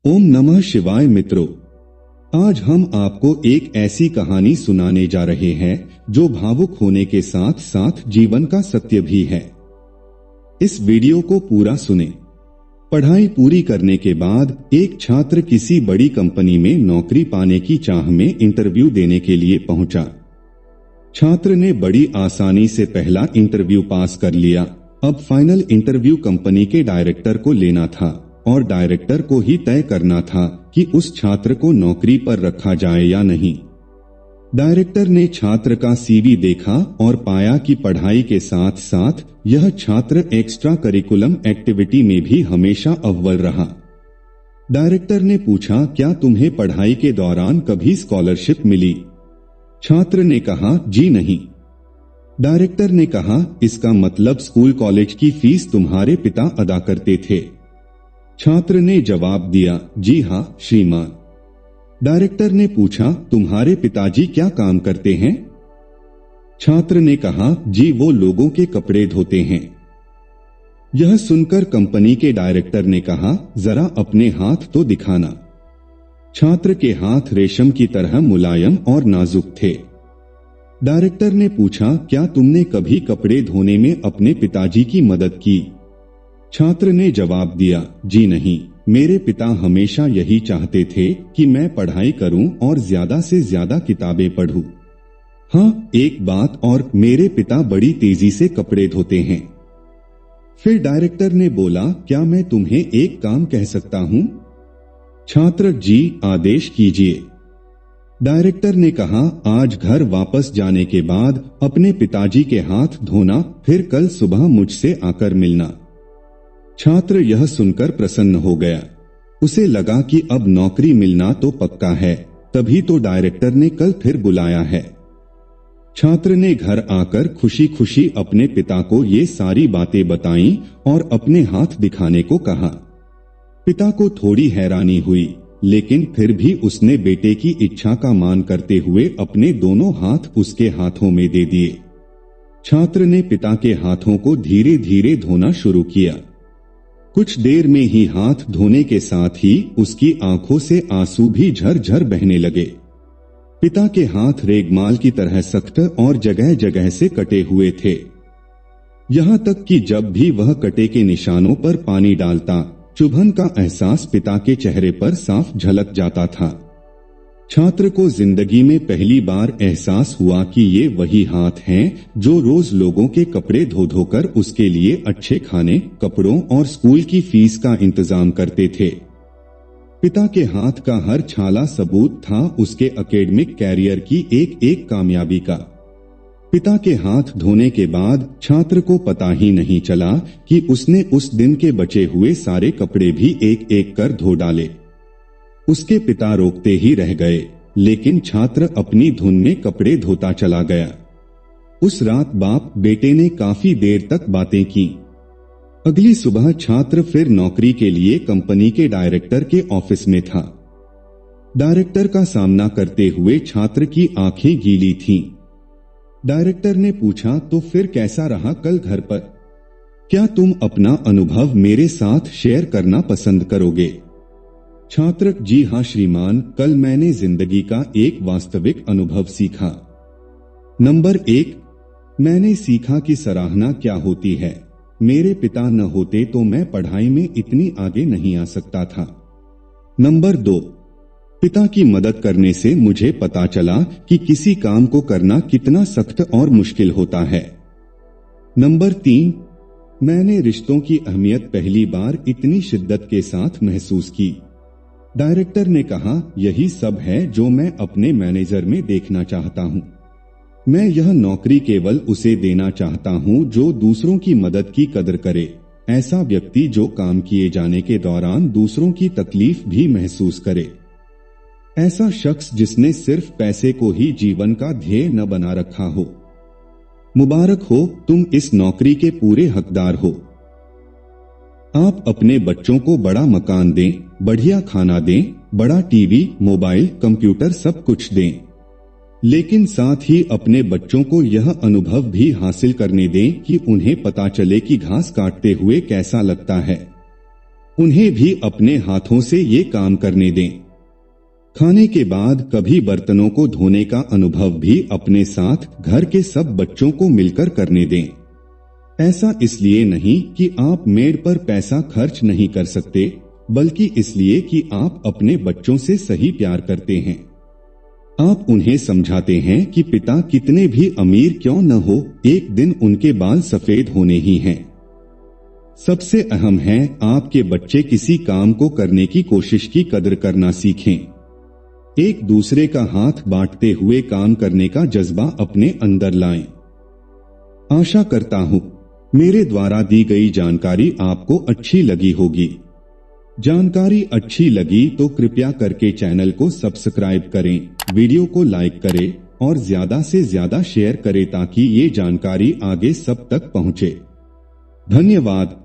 ओम नमः शिवाय मित्रों, आज हम आपको एक ऐसी कहानी सुनाने जा रहे हैं जो भावुक होने के साथ साथ जीवन का सत्य भी है। इस वीडियो को पूरा सुने। पढ़ाई पूरी करने के बाद एक छात्र किसी बड़ी कंपनी में नौकरी पाने की चाह में इंटरव्यू देने के लिए पहुंचा। छात्र ने बड़ी आसानी से पहला इंटरव्यू पास कर लिया। अब फाइनल इंटरव्यू कंपनी के डायरेक्टर को लेना था और डायरेक्टर को ही तय करना था कि उस छात्र को नौकरी पर रखा जाए या नहीं। डायरेक्टर ने छात्र का सीवी देखा और पाया कि पढ़ाई के साथ साथ यह छात्र एक्स्ट्रा करिकुलम एक्टिविटी में भी हमेशा अव्वल रहा। डायरेक्टर ने पूछा, क्या तुम्हें पढ़ाई के दौरान कभी स्कॉलरशिप मिली? छात्र ने कहा, जी नहीं। डायरेक्टर ने कहा, इसका मतलब स्कूल कॉलेज की फीस तुम्हारे पिता अदा करते थे? छात्र ने जवाब दिया, जी हाँ श्रीमान। डायरेक्टर ने पूछा, तुम्हारे पिताजी क्या काम करते हैं? छात्र ने कहा, जी वो लोगों के कपड़े धोते हैं। यह सुनकर कंपनी के डायरेक्टर ने कहा, जरा अपने हाथ तो दिखाना। छात्र के हाथ रेशम की तरह मुलायम और नाजुक थे। डायरेक्टर ने पूछा, क्या तुमने कभी कपड़े धोने में अपने पिताजी की मदद की? छात्र ने जवाब दिया, जी नहीं, मेरे पिता हमेशा यही चाहते थे कि मैं पढ़ाई करूं और ज्यादा से ज्यादा किताबें पढूं। हाँ, एक बात और, मेरे पिता बड़ी तेजी से कपड़े धोते हैं। फिर डायरेक्टर ने बोला, क्या मैं तुम्हें एक काम कह सकता हूं? छात्र, जी आदेश कीजिए। डायरेक्टर ने कहा, आज घर वापस जाने के बाद अपने पिताजी के हाथ धोना, फिर कल सुबह मुझसे आकर मिलना। छात्र यह सुनकर प्रसन्न हो गया। उसे लगा कि अब नौकरी मिलना तो पक्का है, तभी तो डायरेक्टर ने कल फिर बुलाया है। छात्र ने घर आकर खुशी खुशी अपने पिता को ये सारी बातें बताईं और अपने हाथ दिखाने को कहा। पिता को थोड़ी हैरानी हुई, लेकिन फिर भी उसने बेटे की इच्छा का मान करते हुए अपने दोनों हाथ उसके हाथों में दे दिए। छात्र ने पिता के हाथों को धीरे धीरे धोना शुरू किया। कुछ देर में ही हाथ धोने के साथ ही उसकी आंखों से आंसू भी झरझर बहने लगे। पिता के हाथ रेगमाल की तरह सख्त और जगह जगह से कटे हुए थे। यहाँ तक कि जब भी वह कटे के निशानों पर पानी डालता, चुभन का एहसास पिता के चेहरे पर साफ झलक जाता था। छात्र को जिंदगी में पहली बार एहसास हुआ कि ये वही हाथ हैं जो रोज लोगों के कपड़े धो धोकर उसके लिए अच्छे खाने, कपड़ों और स्कूल की फीस का इंतजाम करते थे। पिता के हाथ का हर छाला सबूत था उसके एकेडमिक कैरियर की एक एक कामयाबी का। पिता के हाथ धोने के बाद छात्र को पता ही नहीं चला कि उसने उस दिन के बचे हुए सारे कपड़े भी एक एक कर धो डाले। उसके पिता रोकते ही रह गए, लेकिन छात्र अपनी धुन में कपड़े धोता चला गया। उस रात बाप बेटे ने काफी देर तक बातें की। अगली सुबह छात्र फिर नौकरी के लिए कंपनी के डायरेक्टर के ऑफिस में था। डायरेक्टर का सामना करते हुए छात्र की आंखें गीली थीं। डायरेक्टर ने पूछा, तो फिर कैसा रहा कल घर पर? क्या तुम अपना अनुभव मेरे साथ शेयर करना पसंद करोगे? छात्र, जी हाँ श्रीमान, कल मैंने जिंदगी का एक वास्तविक अनुभव सीखा। नंबर 1, मैंने सीखा कि सराहना क्या होती है। मेरे पिता न होते तो मैं पढ़ाई में इतनी आगे नहीं आ सकता था। नंबर 2, पिता की मदद करने से मुझे पता चला कि किसी काम को करना कितना सख्त और मुश्किल होता है। नंबर 3, मैंने रिश्तों की अहमियत पहली बार इतनी शिद्दत के साथ महसूस की। डायरेक्टर ने कहा, यही सब है जो मैं अपने मैनेजर में देखना चाहता हूँ। मैं यह नौकरी केवल उसे देना चाहता हूँ जो दूसरों की मदद की कदर करे। ऐसा व्यक्ति जो काम किए जाने के दौरान दूसरों की तकलीफ भी महसूस करे। ऐसा शख्स जिसने सिर्फ पैसे को ही जीवन का ध्येय न बना रखा हो। मुबारक हो, तुम इस नौकरी के पूरे हकदार हो। आप अपने बच्चों को बड़ा मकान दें, बढ़िया खाना दें, बड़ा टीवी, मोबाइल, कंप्यूटर सब कुछ दें, लेकिन साथ ही अपने बच्चों को यह अनुभव भी हासिल करने दें कि उन्हें पता चले कि घास काटते हुए कैसा लगता है। उन्हें भी अपने हाथों से ये काम करने दें। खाने के बाद कभी बर्तनों को धोने का अनुभव भी अपने साथ घर के सब बच्चों को मिलकर करने दें। ऐसा इसलिए नहीं कि आप मेड पर पैसा खर्च नहीं कर सकते, बल्कि इसलिए कि आप अपने बच्चों से सही प्यार करते हैं। आप उन्हें समझाते हैं कि पिता कितने भी अमीर क्यों न हो, एक दिन उनके बाल सफेद होने ही हैं। सबसे अहम है आपके बच्चे किसी काम को करने की कोशिश की कदर करना सीखें। एक दूसरे का हाथ बांटते हुए काम करने का जज्बा अपने अंदर लाएं। आशा करता हूं मेरे द्वारा दी गई जानकारी आपको अच्छी लगी होगी। जानकारी अच्छी लगी तो कृपया करके चैनल को सब्सक्राइब करें, वीडियो को लाइक करें और ज्यादा से ज्यादा शेयर करें ताकि ये जानकारी आगे सब तक पहुंचे। धन्यवाद।